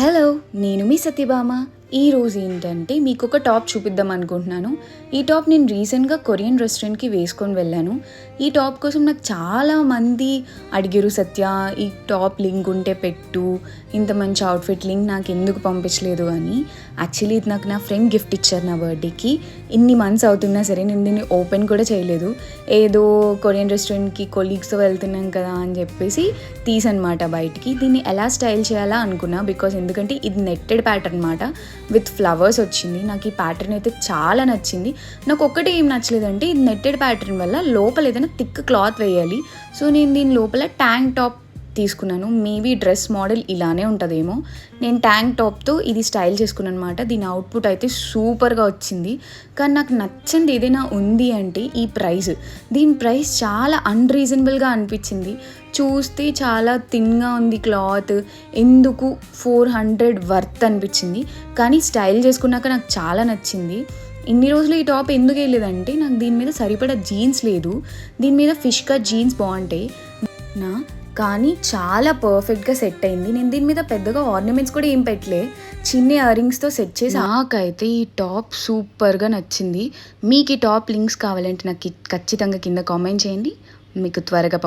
Hello, నేను మీ సత్యభామ. ఈరోజు ఏంటంటే మీకు ఒక టాప్ చూపిద్దాం అనుకుంటున్నాను. ఈ టాప్ నేను రీసెంట్గా కొరియన్ రెస్టారెంట్కి వేసుకొని వెళ్ళాను. ఈ టాప్ కోసం నాకు చాలామంది అడిగారు, సత్య ఈ టాప్ లింక్ ఉంటే పెట్టు, ఇంత మంచి అవుట్ఫిట్ లింక్ నాకు ఎందుకు పంపించలేదు అని. యాక్చువల్లీ ఇది నాకు నా ఫ్రెండ్ గిఫ్ట్ ఇచ్చారు నా బర్త్డేకి. ఇన్ని మంత్స్ అవుతున్నా సరే నేను దీన్ని ఓపెన్ కూడా చేయలేదు. ఏదో కొరియన్ రెస్టారెంట్కి కొలీగ్స్తో వెళ్తున్నాం కదా అని చెప్పేసి తీసనమాట బయటికి. దీన్ని ఎలా స్టైల్ చేయాలా అనుకున్నా, బికాజ్ ఎందుకంటే ఇది నెట్టెడ్ ప్యాటర్న్ అనమాట, విత్ ఫ్లవర్స్ వచ్చింది. నాకు ఈ ప్యాటర్న్ అయితే చాలా నచ్చింది. నాకు ఒక్కటే ఏం నచ్చలేదంటే, ఇది నెట్టెడ్ ప్యాటర్న్ వల్ల లోపల ఏదైనా థిక్ క్లాత్ వేయాలి. సో నేను దీని లోపల ట్యాంక్ టాప్ తీసుకున్నాను. మేబీ డ్రెస్ మోడల్ ఇలానే ఉంటుందేమో. నేను ట్యాంక్ టాప్తో ఇది స్టైల్ చేసుకున్నాను అనమాట. దీని అవుట్పుట్ అయితే సూపర్గా వచ్చింది. కానీ నాకు నచ్చింది ఏదైనా ఉంది అంటే ఈ ప్రైస్. దీని ప్రైస్ చాలా అన్రీజనబుల్గా అనిపించింది. చూస్తే చాలా థిన్గా ఉంది క్లాత్, ఎందుకు 400 వర్త్ అనిపించింది. కానీ స్టైల్ చేసుకున్నాక నాకు చాలా నచ్చింది. ఇన్ని రోజులు ఈ టాప్ ఎందుకు వేయలేదంటే, నాకు దీని మీద సరిపడా జీన్స్ లేదు. దీని మీద ఫిష్ కట్ జీన్స్ బాగుంటాయి కానీ చాలా పర్ఫెక్ట్గా సెట్ అయింది. నేను దీని మీద పెద్దగా ఆర్నమెంట్స్ కూడా ఏం పెట్టలే, చిన్న ఇయర్ రింగ్స్తో సెట్ చేసి. నాకైతే ఈ టాప్ సూపర్గా నచ్చింది. మీకు ఈ టాప్ లింక్స్ కావాలంటే నాకు ఖచ్చితంగా కింద కామెంట్ చేయండి, మీకు త్వరగా